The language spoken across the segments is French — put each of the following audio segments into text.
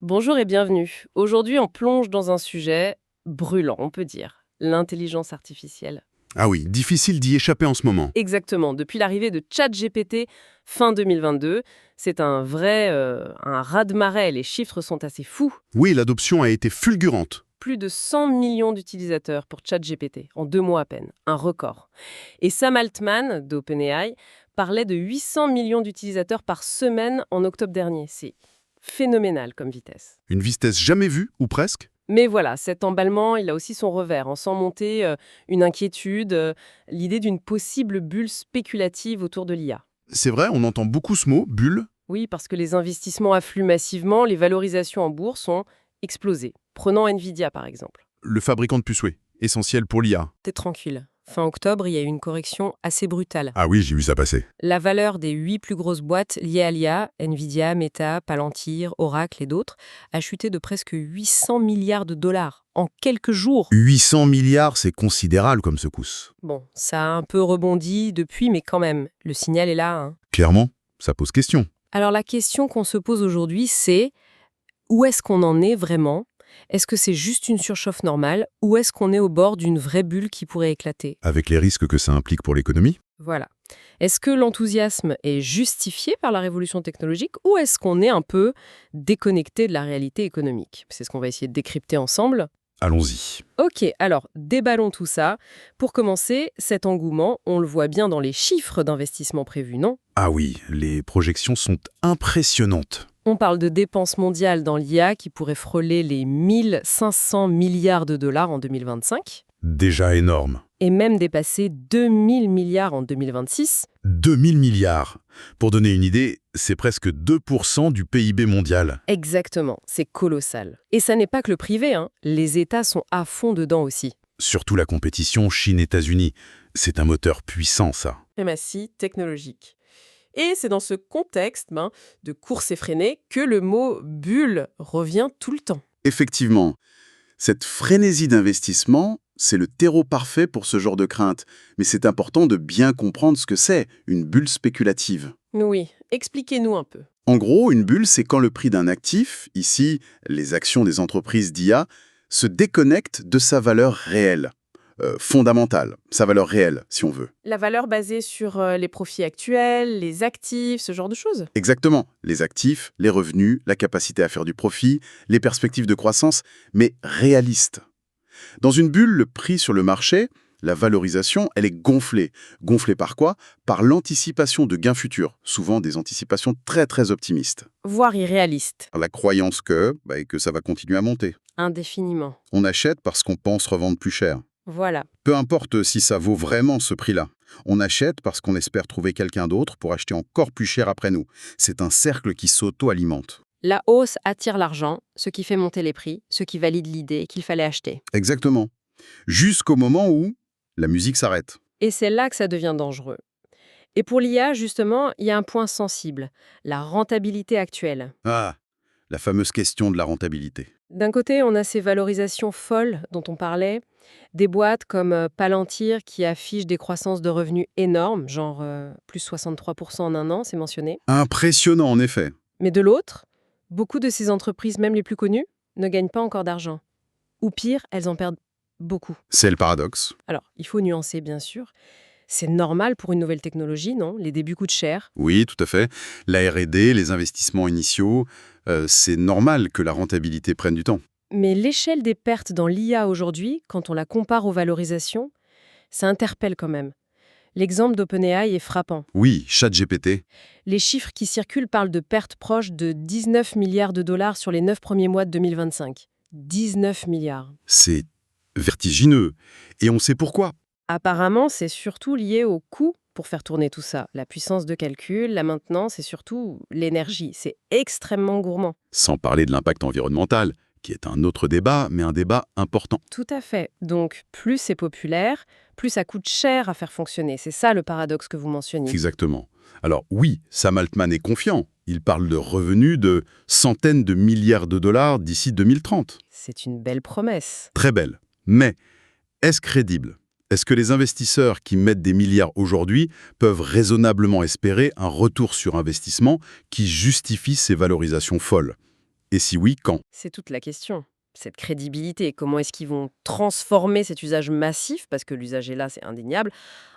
Bonjour et bienvenue. Aujourd'hui, on plonge dans un sujet brûlant, on peut dire, l'intelligence artificielle. Ah oui, difficile d'y échapper en ce moment. Exactement, depuis l'arrivée de ChatGPT fin 2022, c'est un raz-de-marée, les chiffres sont assez fous. Oui, l'adoption a été fulgurante. Plus de 100 millions d'utilisateurs pour ChatGPT, en 2 mois à peine, un record. Et Sam Altman, d'OpenAI, parlait de 800 millions d'utilisateurs par semaine en octobre dernier. C'est phénoménal comme vitesse. Une vitesse jamais vue, ou presque. Mais voilà, cet emballement, il a aussi son revers, en sent monter une inquiétude, l'idée d'une possible bulle spéculative autour de l'IA. C'est vrai, on entend beaucoup ce mot, bulle. Oui, parce que les investissements affluent massivement, les valorisations en bourse ont explosé. Prenons Nvidia par exemple. Le fabricant de puces, oui, essentiel pour l'IA. T'es tranquille. Fin octobre, il y a eu une correction assez brutale. Ah oui, j'ai vu ça passer. La valeur des 8 plus grosses boîtes liées à l'IA, Nvidia, Meta, Palantir, Oracle et d'autres, a chuté de presque 800 milliards de dollars en quelques jours. 800 milliards, c'est considérable comme secousse. Bon, ça a un peu rebondi depuis, mais quand même, le signal est là, hein. Clairement, ça pose question. Alors la question qu'on se pose aujourd'hui, c'est où est-ce qu'on en est vraiment? Est-ce que c'est juste une surchauffe normale ou est-ce qu'on est au bord d'une vraie bulle qui pourrait éclater? Avec les risques que ça implique pour l'économie. Voilà. Est-ce que l'enthousiasme est justifié par la révolution technologique ou est-ce qu'on est un peu déconnecté de la réalité économique? C'est ce qu'on va essayer de décrypter ensemble. Allons-y. Ok, alors déballons tout ça. Pour commencer, cet engouement, on le voit bien dans les chiffres d'investissement prévus, non? Ah oui, les projections sont impressionnantes. On parle de dépenses mondiales dans l'IA qui pourraient frôler les 1500 milliards de dollars en 2025 Déjà énorme. et même dépasser 2000 milliards en 2026. 2000 milliards. Pour donner une idée, c'est presque 2% du PIB mondial. Exactement, c'est colossal. Et ça n'est pas que le privé, hein. Les États sont à fond dedans aussi. Surtout la compétition Chine-États-Unis. C'est un moteur puissant, ça. Suprématie technologique. Et c'est dans ce contexte de course effrénée que le mot bulle revient tout le temps. Effectivement, cette frénésie d'investissement, c'est le terreau parfait pour ce genre de crainte. Mais c'est important de bien comprendre ce que c'est, une bulle spéculative. Oui, expliquez-nous un peu. En gros, une bulle, c'est quand le prix d'un actif, ici les actions des entreprises d'IA, se déconnecte de sa valeur réelle, fondamentale, sa valeur réelle, si on veut. La valeur basée sur les profits actuels, les actifs, ce genre de choses. Exactement, les actifs, les revenus, la capacité à faire du profit, les perspectives de croissance, mais réalistes. Dans une bulle, le prix sur le marché, la valorisation, elle est gonflée. Gonflée par quoi? Par l'anticipation de gains futurs, souvent des anticipations très très optimistes. Voire irréaliste, La croyance que ça va continuer à monter. indéfiniment. On achète parce qu'on pense revendre plus cher. Voilà. Peu importe si ça vaut vraiment ce prix-là. On achète parce qu'on espère trouver quelqu'un d'autre pour acheter encore plus cher après nous. C'est un cercle qui s'auto-alimente. La hausse attire l'argent, ce qui fait monter les prix, ce qui valide l'idée qu'il fallait acheter. Exactement. Jusqu'au moment où la musique s'arrête. Et c'est là que ça devient dangereux. Et pour l'IA, justement, il y a un point sensible, la rentabilité actuelle. Ah, la fameuse question de la rentabilité. D'un côté, on a ces valorisations folles dont on parlait, des boîtes comme Palantir qui affichent des croissances de revenus énormes, genre plus 63% en un an, c'est mentionné. Impressionnant en effet. Mais de l'autre, beaucoup de ces entreprises, même les plus connues, ne gagnent pas encore d'argent. Ou pire, elles en perdent beaucoup. C'est le paradoxe. Alors, il faut nuancer, bien sûr. C'est normal pour une nouvelle technologie, non? Les débuts coûtent cher. Oui, tout à fait. La R&D, les investissements initiaux, c'est normal que la rentabilité prenne du temps. Mais l'échelle des pertes dans l'IA aujourd'hui, quand on la compare aux valorisations, ça interpelle quand même. L'exemple d'OpenAI est frappant. Oui, ChatGPT. Les chiffres qui circulent parlent de pertes proches de 19 milliards de dollars sur les 9 premiers mois de 2025. 19 milliards. C'est vertigineux. Et on sait pourquoi. Apparemment, c'est surtout lié au coût pour faire tourner tout ça. La puissance de calcul, la maintenance et surtout l'énergie. C'est extrêmement gourmand. Sans parler de l'impact environnemental, qui est un autre débat, mais un débat important. Tout à fait. Donc, plus c'est populaire, plus ça coûte cher à faire fonctionner. C'est ça le paradoxe que vous mentionniez. Exactement. Alors oui, Sam Altman est confiant. Il parle de revenus de centaines de milliards de dollars d'ici 2030. C'est une belle promesse. Très belle. Mais est-ce crédible? Est-ce que les investisseurs qui mettent des milliards aujourd'hui peuvent raisonnablement espérer un retour sur investissement qui justifie ces valorisations folles? Et si oui, quand? C'est toute la question. Cette crédibilité, comment est-ce qu'ils vont transformer cet usage massif, parce que l'usage est là, c'est indéniable,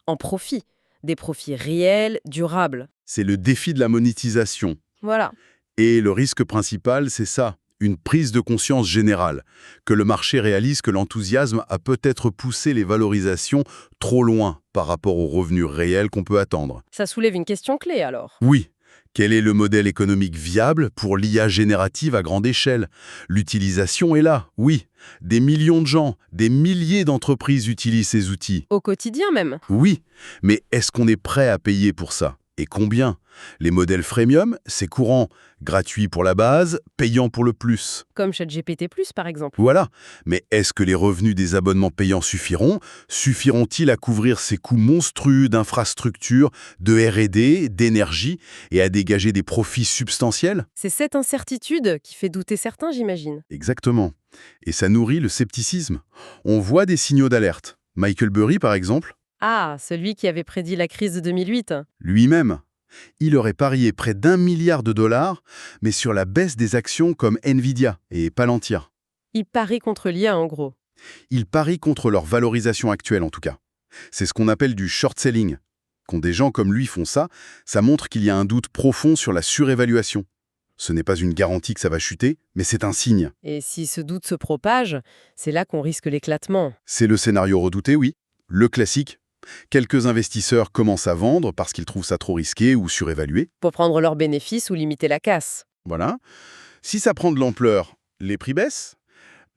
en profit. Des profits réels, durables. C'est le défi de la monétisation. Voilà. Et le risque principal, c'est ça, une prise de conscience générale, que le marché réalise que l'enthousiasme a peut-être poussé les valorisations trop loin par rapport aux revenus réels qu'on peut attendre. Ça soulève une question clé alors. Oui, quel est le modèle économique viable pour l'IA générative à grande échelle? L'utilisation est là, oui. Des millions de gens, des milliers d'entreprises utilisent ces outils. Au quotidien même. Oui, mais est-ce qu'on est prêt à payer pour ça? Et combien? Les modèles freemium, c'est courant. Gratuit pour la base, payant pour le plus. Comme ChatGPT+, par exemple. Voilà. Mais est-ce que les revenus des abonnements payants suffiront? Suffiront-ils à couvrir ces coûts monstrueux d'infrastructures, de R&D, d'énergie et à dégager des profits substantiels? C'est cette incertitude qui fait douter certains, j'imagine. Exactement. Et ça nourrit le scepticisme. On voit des signaux d'alerte. Michael Burry, par exemple, Ah, celui qui avait prédit la crise de 2008. lui-même, il aurait parié près d'1 milliard de dollars, mais sur la baisse des actions comme Nvidia et Palantir. Il parie contre l'IA, en gros. Il parie contre leur valorisation actuelle, en tout cas. C'est ce qu'on appelle du short selling. Quand des gens comme lui font ça, ça montre qu'il y a un doute profond sur la surévaluation. Ce n'est pas une garantie que ça va chuter, mais c'est un signe. Et si ce doute se propage, c'est là qu'on risque l'éclatement. C'est le scénario redouté, oui. Le classique. Quelques investisseurs commencent à vendre parce qu'ils trouvent ça trop risqué ou surévalué. Pour prendre leurs bénéfices ou limiter la casse. Voilà. Si ça prend de l'ampleur, les prix baissent.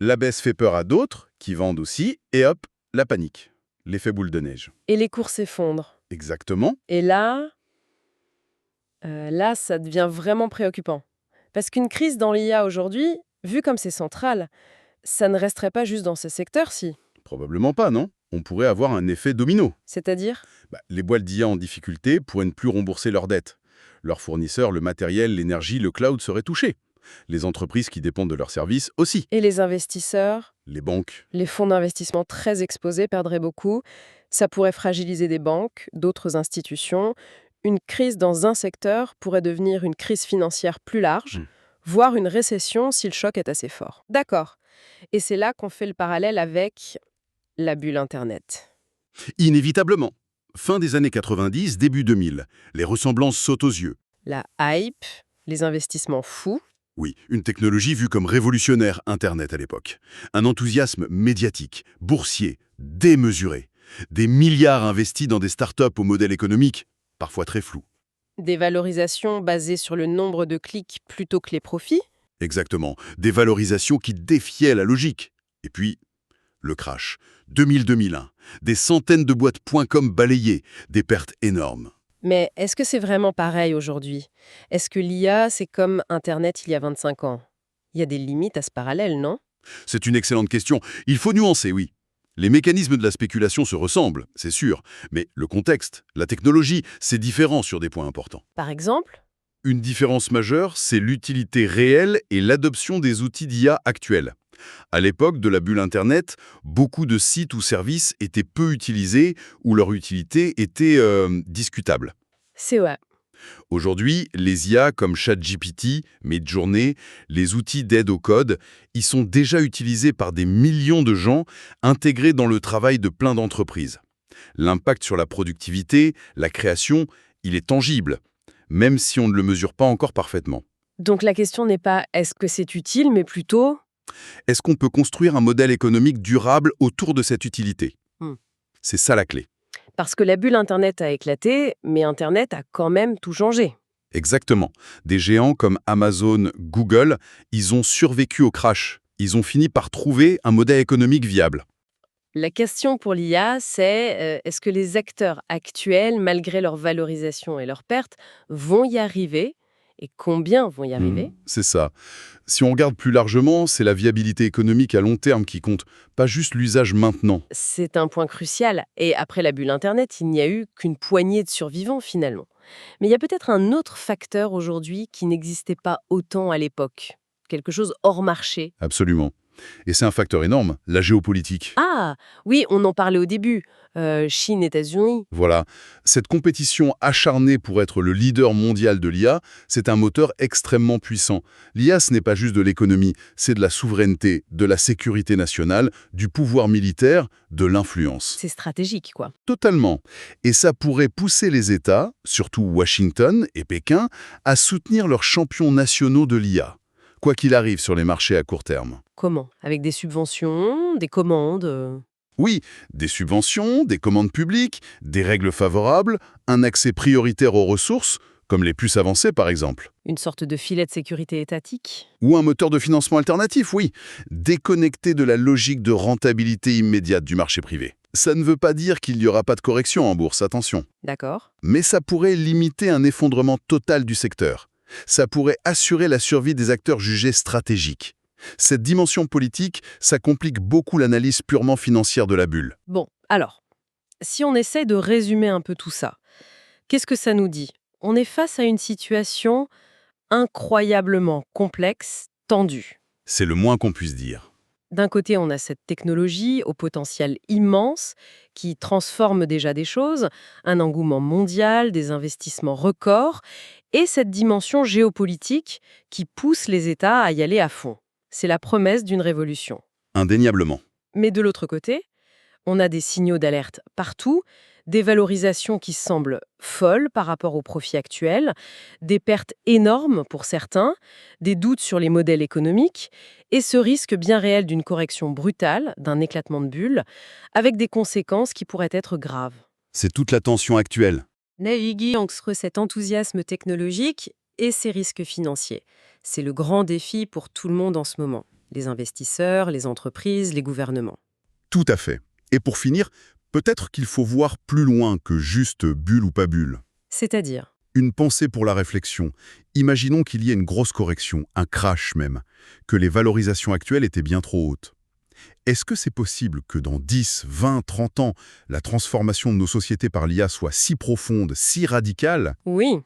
La baisse fait peur à d'autres, qui vendent aussi, et hop, la panique. L'effet boule de neige. Et les cours s'effondrent. Exactement. Et là, ça devient vraiment préoccupant. Parce qu'une crise dans l'IA aujourd'hui, vu comme c'est central, ça ne resterait pas juste dans ce secteur-ci. Probablement pas, non? On pourrait avoir un effet domino. C'est-à-dire? Les boîtes d'IA en difficulté pourraient ne plus rembourser leurs dettes. Leurs fournisseurs, le matériel, l'énergie, le cloud seraient touchés. Les entreprises qui dépendent de leurs services aussi. Et les investisseurs, Les banques. les fonds d'investissement très exposés perdraient beaucoup. Ça pourrait fragiliser des banques, d'autres institutions. Une crise dans un secteur pourrait devenir une crise financière plus large, voire une récession si le choc est assez fort. D'accord. Et c'est là qu'on fait le parallèle avec la bulle Internet. Inévitablement. Fin des années 90, début 2000. Les ressemblances sautent aux yeux. La hype, les investissements fous. Oui, une technologie vue comme révolutionnaire Internet à l'époque. Un enthousiasme médiatique, boursier, démesuré. Des milliards investis dans des startups au modèle économique, parfois très flou. Des valorisations basées sur le nombre de clics plutôt que les profits. Exactement. Des valorisations qui défiaient la logique. Et puis, le crash. 2000-2001. Des centaines de boîtes .com balayées. Des pertes énormes. Mais est-ce que c'est vraiment pareil aujourd'hui? Est-ce que l'IA, c'est comme Internet il y a 25 ans? Il y a des limites à ce parallèle, non? C'est une excellente question. Il faut nuancer, oui. Les mécanismes de la spéculation se ressemblent, c'est sûr. Mais le contexte, la technologie, c'est différent sur des points importants. Par exemple? Une différence majeure, c'est l'utilité réelle et l'adoption des outils d'IA actuels. À l'époque de la bulle Internet, beaucoup de sites ou services étaient peu utilisés ou leur utilité était discutable. C'est vrai. Aujourd'hui, les IA comme ChatGPT, Midjourney, les outils d'aide au code, ils sont déjà utilisés par des millions de gens intégrés dans le travail de plein d'entreprises. L'impact sur la productivité, la création, il est tangible, même si on ne le mesure pas encore parfaitement. Donc la question n'est pas est-ce que c'est utile, mais plutôt Est-ce qu'on peut construire un modèle économique durable autour de cette utilité? C'est ça la clé. parce que la bulle Internet a éclaté, mais Internet a quand même tout changé. Exactement. Des géants comme Amazon, Google, ils ont survécu au crash. Ils ont fini par trouver un modèle économique viable. La question pour l'IA, c'est est-ce que les acteurs actuels, malgré leur valorisation et leurs pertes, vont y arriver? Et combien vont y arriver? C'est ça. Si on regarde plus largement, c'est la viabilité économique à long terme qui compte, pas juste l'usage maintenant. C'est un point crucial. Et après la bulle Internet, il n'y a eu qu'une poignée de survivants finalement. Mais il y a peut-être un autre facteur aujourd'hui qui n'existait pas autant à l'époque. Quelque chose hors marché. Absolument. Et c'est un facteur énorme, la géopolitique. Ah, oui, on en parlait au début. Chine, États-Unis. Voilà. Cette compétition acharnée pour être le leader mondial de l'IA, c'est un moteur extrêmement puissant. L'IA, ce n'est pas juste de l'économie, c'est de la souveraineté, de la sécurité nationale, du pouvoir militaire, de l'influence. C'est stratégique, quoi. Totalement. Et ça pourrait pousser les États, surtout Washington et Pékin, à soutenir leurs champions nationaux de l'IA, quoi qu'il arrive sur les marchés à court terme. Comment? Avec des subventions, des commandes. Oui, des subventions, des commandes publiques, des règles favorables, un accès prioritaire aux ressources, comme les puces avancées par exemple. Une sorte de filet de sécurité étatique. Ou un moteur de financement alternatif, oui, déconnecté de la logique de rentabilité immédiate du marché privé. Ça ne veut pas dire qu'il n'y aura pas de correction en bourse, attention. D'accord. Mais ça pourrait limiter un effondrement total du secteur. Ça pourrait assurer la survie des acteurs jugés stratégiques. Cette dimension politique, ça complique beaucoup l'analyse purement financière de la bulle. Bon, alors, si on essaie de résumer un peu tout ça, qu'est-ce que ça nous dit? On est face à une situation incroyablement complexe, tendue. C'est le moins qu'on puisse dire. D'un côté, on a cette technologie au potentiel immense qui transforme déjà des choses, un engouement mondial, des investissements records, et cette dimension géopolitique qui pousse les États à y aller à fond. C'est la promesse d'une révolution. Indéniablement. Mais de l'autre côté, on a des signaux d'alerte partout, des valorisations qui semblent folles par rapport aux profits actuels, des pertes énormes pour certains, des doutes sur les modèles économiques, et ce risque bien réel d'une correction brutale, d'un éclatement de bulle, avec des conséquences qui pourraient être graves. C'est toute la tension actuelle. Naviguer entre cet enthousiasme technologique et ces risques financiers. C'est le grand défi pour tout le monde en ce moment. Les investisseurs, les entreprises, les gouvernements. Tout à fait. Et pour finir, peut-être qu'il faut voir plus loin que juste bulle ou pas bulle. C'est-à-dire? Une pensée pour la réflexion. Imaginons qu'il y ait une grosse correction, un crash même, que les valorisations actuelles étaient bien trop hautes. Est-ce que c'est possible que dans 10, 20, 30 ans, la transformation de nos sociétés par l'IA soit si profonde, si radicale, Oui.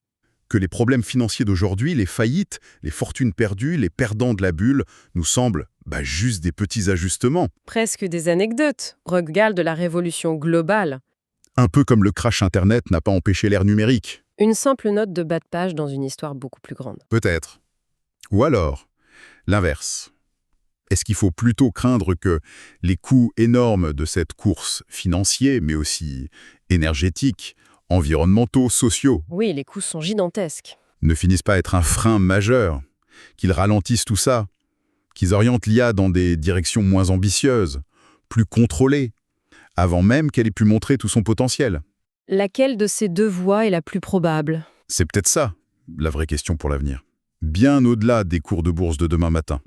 que les problèmes financiers d'aujourd'hui, les faillites, les fortunes perdues, les perdants de la bulle, nous semblent juste des petits ajustements? Presque des anecdotes. Regarde de la révolution globale. Un peu comme le crash Internet n'a pas empêché l'ère numérique. Une simple note de bas de page dans une histoire beaucoup plus grande. Peut-être. Ou alors, l'inverse. Est-ce qu'il faut plutôt craindre que les coûts énormes de cette course financière, mais aussi énergétique, environnementaux, sociaux, Oui, les coûts sont gigantesques. ne finissent pas à être un frein majeur, qu'ils ralentissent tout ça, qu'ils orientent l'IA dans des directions moins ambitieuses, plus contrôlées, avant même qu'elle ait pu montrer tout son potentiel? Laquelle de ces deux voies est la plus probable? C'est peut-être ça, la vraie question pour l'avenir. Bien au-delà des cours de bourse de demain matin.